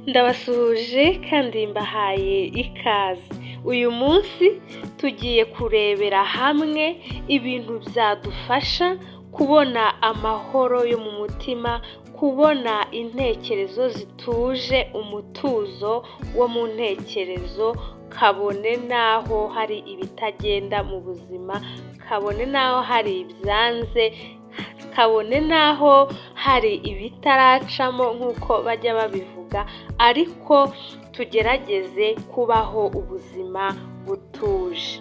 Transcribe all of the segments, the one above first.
Ndabasuhuje kandi mbahaye ikaze. Uyu munsi tugiye kurebera hamwe ibintu byadufasha kubona amahoro yo mu mutima, kubona intekerezo zituje, umutuzo wo mu ntekerezo, kabone n'aho hari ibitagenda mu buzima, kabone n'aho hari ibyanze, kabone n'aho hari ibitaracamo nk'uko bajya babivuga, ariko tugerageze kubaho ubuzima butuje.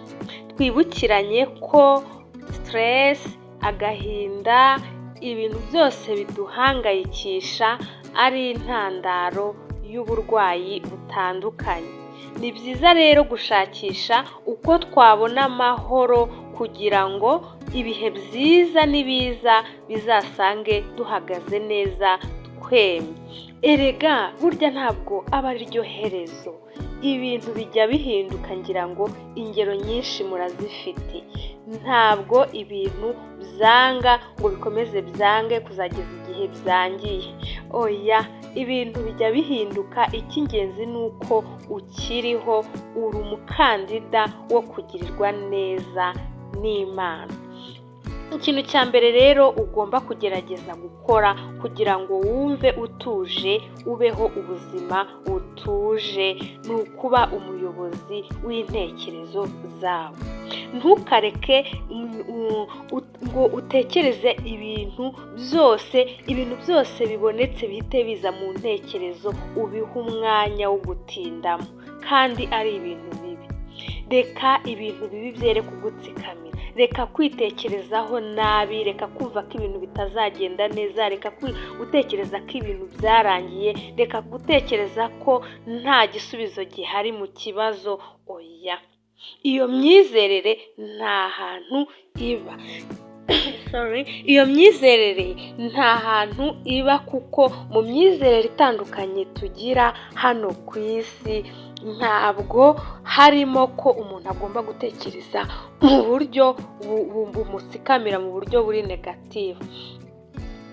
Twibukiranye ko stress, agahinda, ibintu byose biduhangayikisha ari intandaro y'uburwayi butandukanye. Ni byiza rero gushakisha uko twabona amahoro kugira ngo ibihe byiza n'ibiza bizasange duhagaze neza twemye. Erega burya ntabwo aba ari ryo herezo. Ibintu bijya bihinduka, ngira ngo ingero nyinshi murazifite. Ntabwo ibintu byanga ngo bikomeze byange kuzageza igihe byangiye. Oya, ibintu bijya bihinduka, icy'ingenzi ni uko ukiriho, uri umukandida wo kugirirwa neza n'Imana. Ikintu cya mbere rero ugomba kugerageza gukora kugira ngo wumve utuje, ubeho ubuzima butuje, ni ukuba umuyobozi w'intekerezo zawe. Ntukareke ngo utekereze ibintu byose bibonetse bihite biza mu ntekerezo, ubihe umwanya wo gutindamo kandi ari ibintu bibi. Reka ibintu bibi byere kugutsikamira, reka kwitekerezaho nabi, reka kumva ko ibintu bitazagenda neza, reka gutekereza ko ibintu byarangiye, reka gutekereza ko nta gisubizo gihari mu kibazo. Oya, iyo myizerere nta hantu iba. Iyo myizerere nta hantu iba, kuko mu myizerere itandukanye tugira hano ku isi, ntabwo harimo ko umuntu agomba gutekereza mu buryo bumutsikamira, mu buryo buri negative.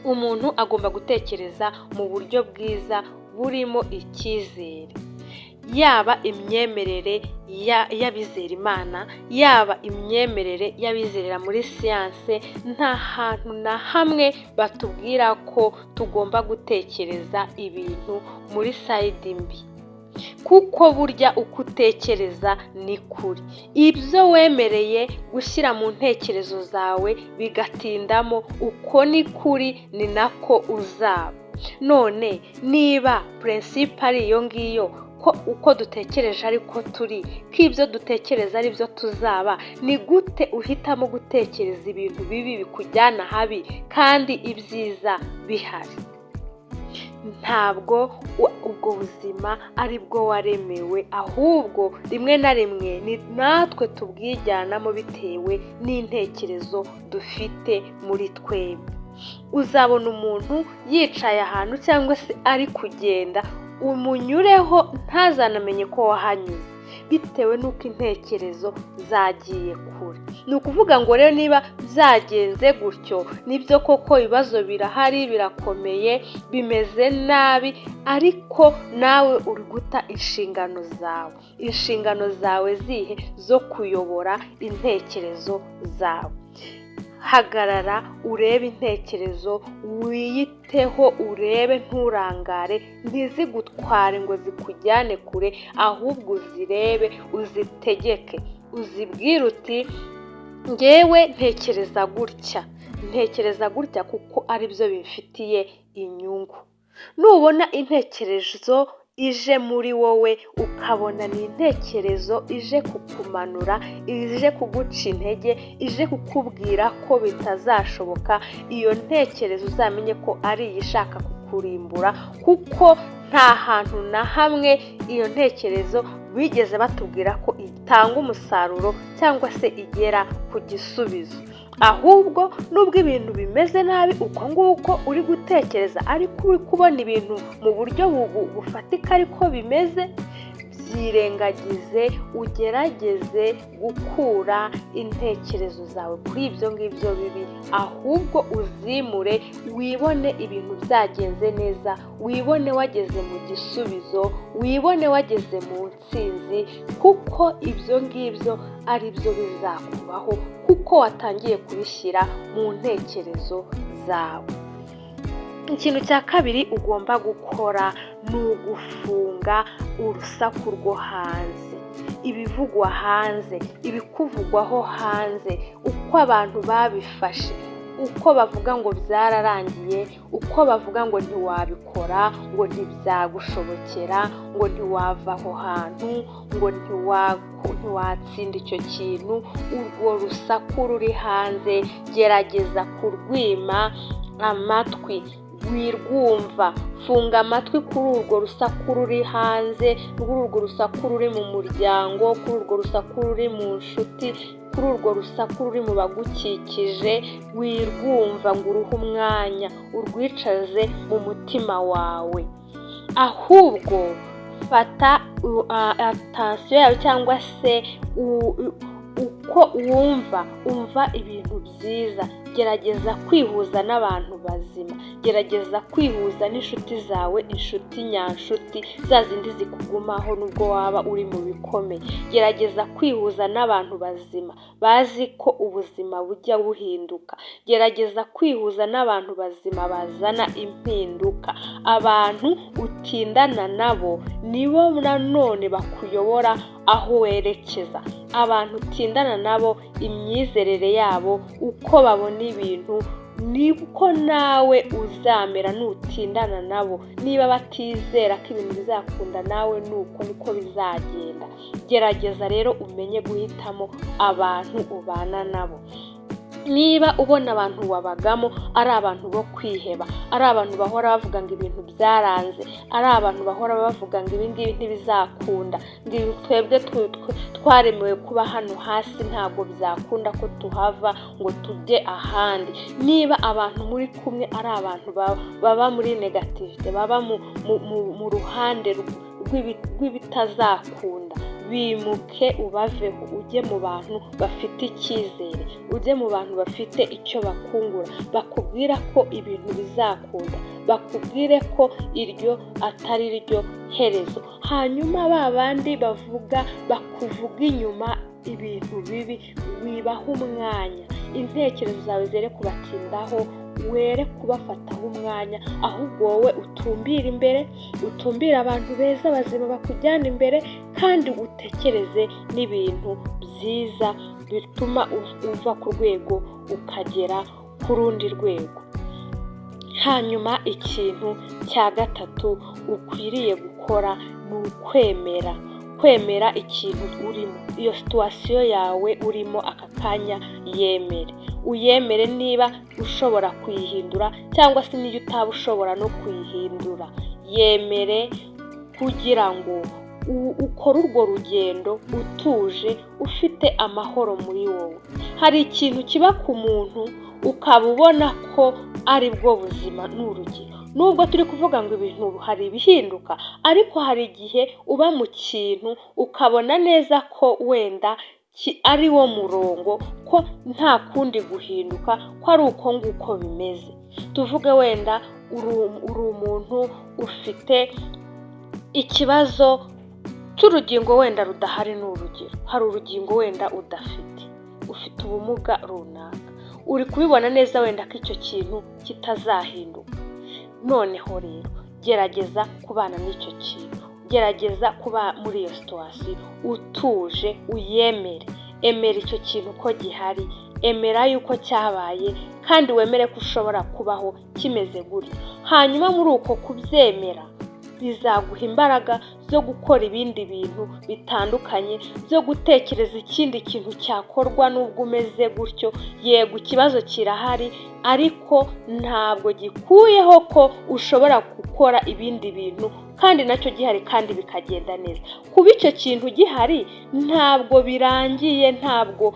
Umuntu agomba gutekereza mu buryo bwiza burimo icyizere. Yaba imyemerere y'abizera Imana, yaba imyemerere y'abizerera muri siyanse, nta hantu na hamwe batubwira ko tugomba gutekereza ibintu muri sayidi mbi, kuko burya uko utekereza ni kuri. Ibyo wemereye gushyira mu ntekerezo zawe bigatindamo, uko ni kuri, ni nako uzaba. None niba purinsipe ari iyo ngiyo, ko uko dutekereje ariko turi, ko ibyo dutekereza ari byo tuzaba, ni gute uhitamo gutekereza ibintu bibi bikujyana habi kandi ibyiza bihari? Ntabwo ubwo buzima ari bwo waremewe, ahubwo rimwe na rimwe ni natwe tubwijyanamo bitewe n'intekerezo dufite muri twebwe. Uzabona umuntu yicaye ahantu cyangwa se ari kugenda, umunyureho ntazanamenye ko wahanyuze, bitewe n'uko intekerezo zagiye kure. Ni ukuvuga ngo rero niba byagenze gutyo, nibyo koko ibibazo birahari, birakomeye, bimeze nabi, ariko nawe uri guta inshingano zawe. Inshingano zawe zihe? Zo kuyobora intekerezo zawe. Hagarara urebe intekerezo, wiyiteho, urebe, nturangare, ntizigutware ngo zikujyane kure, ahubwo uzirebe, uzitegeke, uzibwire uti ngewe ntekereza gutya kuko ari byo bimfitiye inyungu. Nubona intekerezo ije muri wowe ukabona ni intekerezo ije kukumanura, ije kuguca intege, ije kukubwira ko bitazashoboka, iyo ntekerezo uzamenye ko ari iyishaka kukurimbura, kuko nta hantu na hamwe iyo ntekerezo bigeze batubwira ko itanga umusaruro cyangwa se igera ku gisubizo. Ahubwo nubwo ibintu bimeze nabi uko nguko uri gutekereza, ariko uri kubona ibintu mu buryo bufatika ariko bimeze, byirengagize, ugerageze gukura intekerezo zawe kuri ibyo ngibyo bibi, ahubwo uzimure wibone ibintu byagenze neza, wibone wageze mu gisubizo, wibone wageze mu ntsinzi, kuko ibyo ngibyo ari byo bizakubaho kuko watangiye kubishyira mu ntekerezo zawe. Ikintu cya kabiri ugomba gukora ni ugufunga urusaku rwo hanze, ibivugwa hanze, ibikuvugwaho hanze, uko abantu babifashe, uko bavuga ngo byararangiye, uko bavuga ngo ntiwabikora, ngo ntibyagushobokera, ngo ntiwava aho hantu, ngo ntiwatsinda icyo kintu. Urwo rusaku ruri hanze gerageza kurwima amatwi, wirwumva, funga amatwi kuri urwo rusaku ruri hanze, kuri urwo rusaku ruri mu muryango, kuri urwo rusaku ruri mu nshuti, kuri urwo rusaku ruri mu bagukikije, wirwumva ngo uruhe umwanya, urwicaze mu mutima wawe. Ahubwo fata atansiyo yawe, cyangwa se uko umva ibintu byiza, gerageza kwihuza n'abantu bazima, gerageza kwihuza n'inshuti zawe, inshuti nyanshuti, za zindi zikugumaho nubwo waba uri mu bikomeye. Gerageza kwihuza n'abantu bazima bazi ko ubuzima bujya buhinduka, gerageza kwihuza n'abantu bazima bazana impinduka. Abantu utindana nabo nibo nanone bakuyobora aho werekeza. Abantu utindana nabo, imyizerere yabo, uko babona ibintu, niko nawe uzamera nutindana nabo. Niba batizera ko ibintu bizakunda, nawe nuko niko bizagenda. Gerageza rero umenye guhitamo abantu ubana nabo. Niba ubona abantu wabagamo ari abantu bo kwiheba, ari abantu bahora bavuga ngo ibintu byaranze, ari abantu bahora bavuga ngo ibi ngibi ntibizakunda, ngo twebwe twaremewe kuba hano hasi, ntabwo byakunda ko tuhava ngo tujye ahandi. Niba abantu muri kumwe ari abantu baba muri negativite, baba mu ruhande rw'ibitazakunda, bimuke ubaveho, ujye mu bantu bafite icyizere, ujye mu bantu bafite icyo bakungura, bakubwira ko ibintu bizakunda, bakubwire ko iryo atari ryo herezo. Hanyuma ba bandi bakuvuga inyuma ibintu bibi, wibaha umwanya, intekerezo zawe zere kubatindaho, were kubafataho umwanya, ahubwo wowe utumbire imbere, utumbire abantu beza bazima bakujyana imbere, kandi utekereze n'ibintu byiza bituma uva ku rwego ukagera ku rundi rwego. Hanyuma ikintu cya gatatu ukwiriye gukora ni kwemera ikintu urimo, iyo situwasiyo yawe urimo aka kanya uyemere. Niba ushobora kuyihindura, cyangwa se niyo utaba ushobora no kuyihindura, yemere kugira ngo ukore urwo rugendo utuje, ufite amahoro muri wowe. Hari ikintu kiba ku muntu ukaba ubona ko ari bwo buzima. Ni urugero, nubwo turi kuvuga ngo ibintu hari ibihinduka, ariko hari igihe uba mu kintu ukabona neza ko wenda ari wo murongo, ko nta kundi guhinduka, ko ari uko nguko bimeze. Tuvuge wenda uri umuntu ufite ikibazo cy'urugingo wenda rudahari. Ni urugero, hari urugingo wenda udafite, ufite ubumuga runaka, uri kubibona neza wenda ko icyo kintu kitazahinduka. Noneho rero gerageza kubana n'icyo kintu, gerageza kuba muri iyo situwasiyo utuje, uyemere. Emera icyo kintu ko gihari, emera yuko cyabaye, kandi wemere ko ushobora kubaho kimeze gutyo. Hanyuma muri uko kubyemera, bizaguha imbaraga zo gukora ibindi bintu bitandukanye, byo gutekereza ikindi kintu cyakorwa nubwo umeze gutyo. Yego, ikibazo kirahari, ariko ntabwo gikuyeho ko ushobora gukora ibindi bintu kandi nacyo gihari, kandi bikagenda neza. Kuba icyo kintu gihari ntabwo birangiye, ntabwo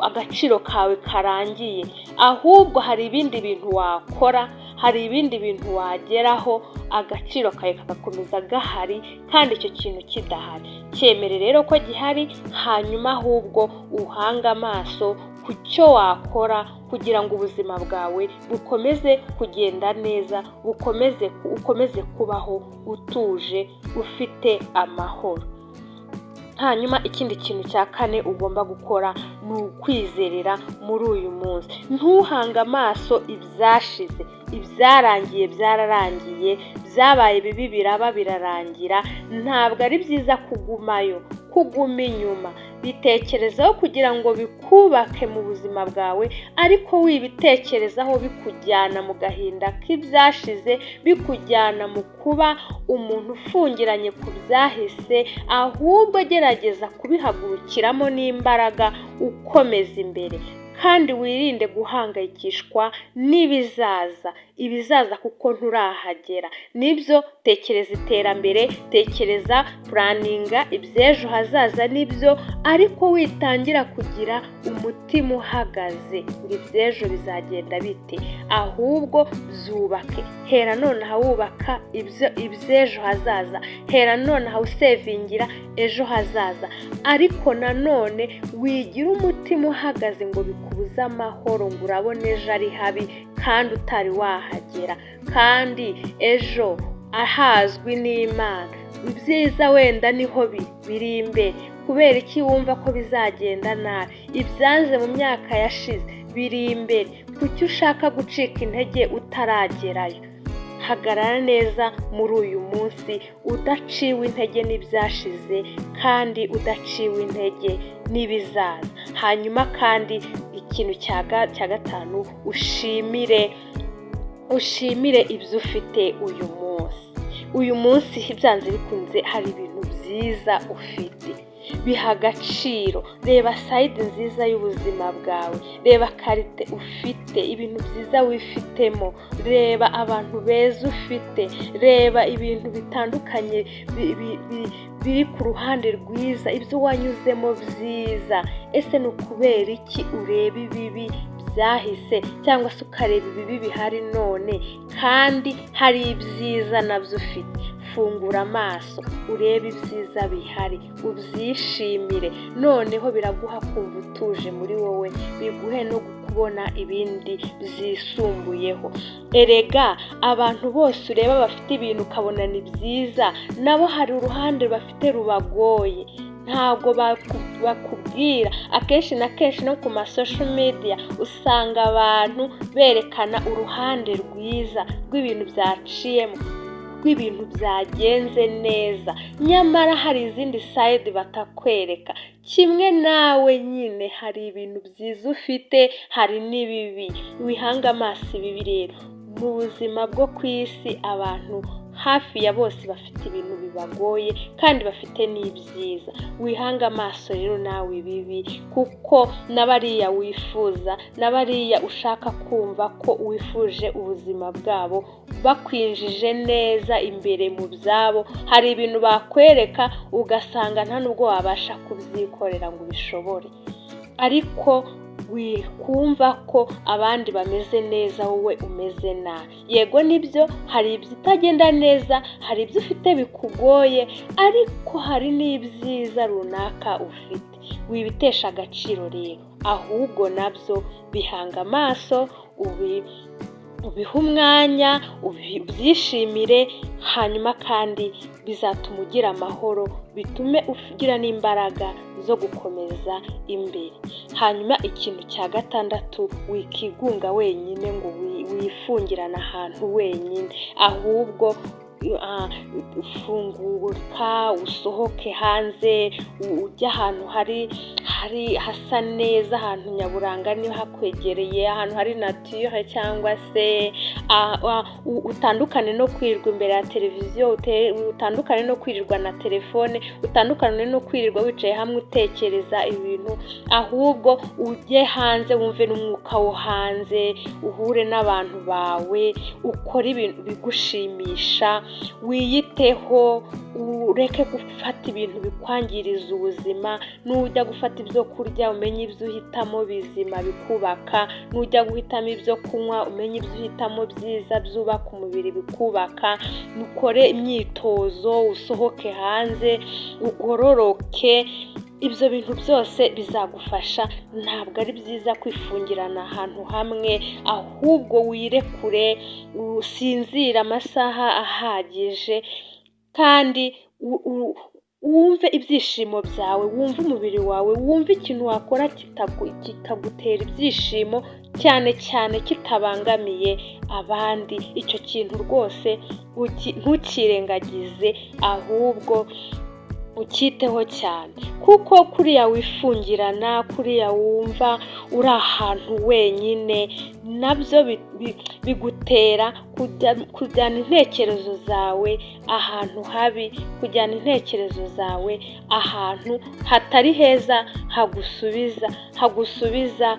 agaciro kawe karangiye, ahubwo hari ibindi bintu wakora, hari ibindi bintu wageraho, agaciro kawe kagakomeza gahari, kandi icyo kintu kidahari. Cyemere rero ko gihari, hanyuma ahubwo uhanga amaso ku cyo wakora kugira ngo ubuzima bwawe bukomeze kugenda neza, ukomeze kubaho utuje ufite amahoro. Hanyuma ikindi kintu cya kane ugomba gukora ni ukwizerera muri uyu munsi. Ntuhange amaso ibyashize, ibyarangiye byararangiye, byabaye bibi biraba birarangira. Ntabwo ari byiza kugumayo, kuguma inyuma. Bitekerezaho kugira ngo bikubake mu buzima bwawe, ariko wibitekerezaho bikujyana mu gahinda k'ibyashize, bikujyana mu kuba umuntu ufungiranye ku byahise. Ahubwo gerageza kubihagurukiramo n'imbaraga, ukomeza imbere, kandi wirinde guhangayikishwa ibizaza kuko nturahagera. Nibyo, tekereza iterambere, tekereza puraninga iby'ejo hazaza, nibyo, ariko witangira kugira umutima uhagaze ngo iby'ejo bizagenda bite. Ahubwo byubake, hera nonaha wubaka iby'ejo hazaza, hera nonaha usevingira ejo hazaza. Ariko nanone wigira umutima uhagaze ngo bikubuze amahoro, ngo urabona ejo ari habi kandi utari wahagera, kandi ejo ahazwi n'Imana. Ibyiza wenda niho biri imbere. Kubera iki wumva ko bizagenda nabi? Ibyanze mu myaka yashize biri imbere. Kuki ushaka gucika intege utaragerayo? Hagarara neza muri uyu munsi, udaciwe intege n'ibyashize kandi udaciwe intege n'ibizaza. Hanyuma kandi ikintu cya gatanu, ushimire ibyo ufite uyu munsi. Uyu munsi byanze bikunze hari ibintu byiza ufite, biha agaciro. Reba sayidi nziza y'ubuzima bwawe, reba karite ufite, ibintu byiza wifitemo, reba abantu beza ufite, reba ibintu bitandukanye biri ku ruhande rwiza, ibyo wanyuzemo byiza. Ese ni ukubera iki ureba ibibi byahise, cyangwa se ukareba ibibi bihari none kandi hari ibyiza nabyo ufite? Fungura amaso urebe ibyiza bihari, ubyishimire. Noneho biraguha kumva utuje muri wowe, biguhe no kubona ibindi byisumbuyeho. Erega abantu bose ureba bafite ibintu ukabona ni byiza, nabo hari uruhande bafite rubagoye, ntabwo bakubwira. Akenshi na kenshi no ku social media usanga abantu berekana uruhande rwiza rw'ibintu byaciyemo, rw'ibintu byagenze neza, nyamara hari izindi side batakwereka. Kimwe nawe nyine hari ibintu byiza ufite, hari n'ibibi. Wihanga amaso ibibi rero. Mu buzima bwo ku isi abantu hafi ya bose bafite ibintu bibagoye kandi bafite n'ibyiza. Wihanga amaso rero nawe ibibi, kuko n'abariya wifuza, n'abariya ushaka kumva ko wifuje ubuzima bwabo bakwinjije neza imbere mu byabo, hari ibintu bakwereka ugasanga nta nubwo wabasha kubyikorera ngo ubishobore. Ariko wikumva ko abandi bameze neza, wowe umeze nabi. Yego nibyo, hari ibitagenda neza, hari ibyo ufite bikugoye, ariko hari n'ibyiza runaka ufite. Wibitesha agaciro rero, ahubwo nabyo bihanga amaso, ubihe umwanya, ubyishimire. Hanyuma kandi bizatuma ugira amahoro, bitume ugira n'imbaraga zo gukomeza imbere. Hanyuma ikintu cya gatandatu, wikigunga wenyine ngo wifungirane ahantu wenyine, ahubwo ufunguka, usohoke hanze, ujya ahantu hari hasa neza, ahantu nyaburanga niho hakwegereye, ahantu hari nature, cyangwa se utandukane no kwirirwa imbere ya televiziyo, utandukane no kwirirwa na telefone, utandukane no kwirirwa wicaye hamwe utekereza ibintu. Ahubwo ujye hanze, wumve n'umwuka wo hanze, uhure n'abantu bawe, ukore ibintu bigushimisha, wiyiteho, ureke gufata ibintu bikwangiriza ubuzima. Nujya gufata ibyo kurya umenye ibyo uhitamo bizima bikubaka, nujya guhitamo ibyo kunywa umenye ibyo uhitamo byiza byubaka umubiri bikubaka. Ukore imyitozo, usohoke hanze, ugororoke, ibyo bintu byose bizagufasha. Ntabwo ari byiza kwifungirana ahantu hamwe, ahubwo wirekure, usinzire amasaha ahagije kandi wumve ibyishimo byawe, wumve umubiri wawe, wumve ikintu wakora kikagutera ibyishimo, cyane cyane kitabangamiye abandi. icyo kintu rwose ntukirengagize, ahubwo ukiteho cyane, kuko kuriya wifungirana, kuriya wumva uri ahantu wenyine, nabyo bigutera kujyana intekerezo zawe ahantu habi, kujyana intekerezo zawe ahantu hatari heza, hagusubiza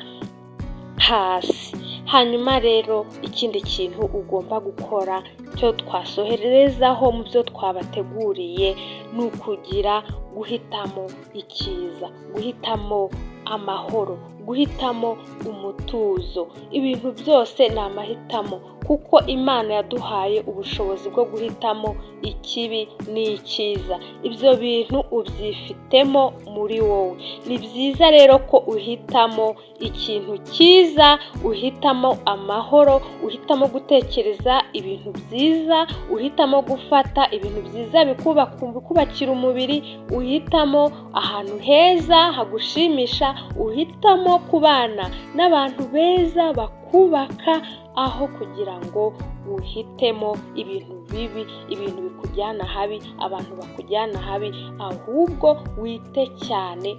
hasi. hanyuma rero ikindi kintu ugomba gukora cyo twasoherezaho mu byo twabateguriye ni ukugira guhitamo icyiza, guhitamo amahoro, guhitamo umutuzo. Ibintu byose ni amahitamo, kuko Imana yaduhaye ubushobozi bwo guhitamo ikibi n'icyiza. ibyo bintu ubyifitemo muri wowe. Ni byiza rero ko uhitamo ikintu cyiza, uhitamo amahoro, uhitamo gutekereza ibintu byiza, uhitamo gufata ibintu byiza bikubakira umubiri, uhitamo ahantu heza hagushimisha, uhitamo kubana n'abantu beza bakubaka, aho kugira ngo uhitemo ibintu bibi, ibintu bikujyana habi, abantu bakujyana habi. Ahubwo wite cyane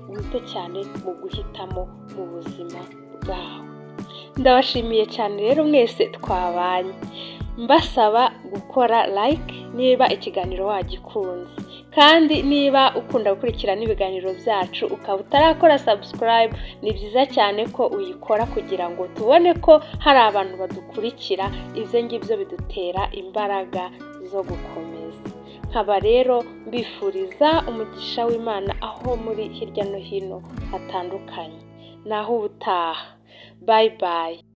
mu guhitamo mu buzima bwawe. Ndabashimiye cyane rero mwese twabanye, mbasaba gukora like niba ikiganiro wagikunze, kandi niba ukunda gukurikirana ibiganiro byacu ukaba utarakora subscribe, ni byiza cyane ko uyikora kugira ngo tubone ko hari abantu badukurikira. ibyo ngibyo bidutera imbaraga zo gukomeza. nkaba rero mbifuriza umugisha w'Imana aho muri hirya no hino hatandukanye. naho ubutaha, bye bye.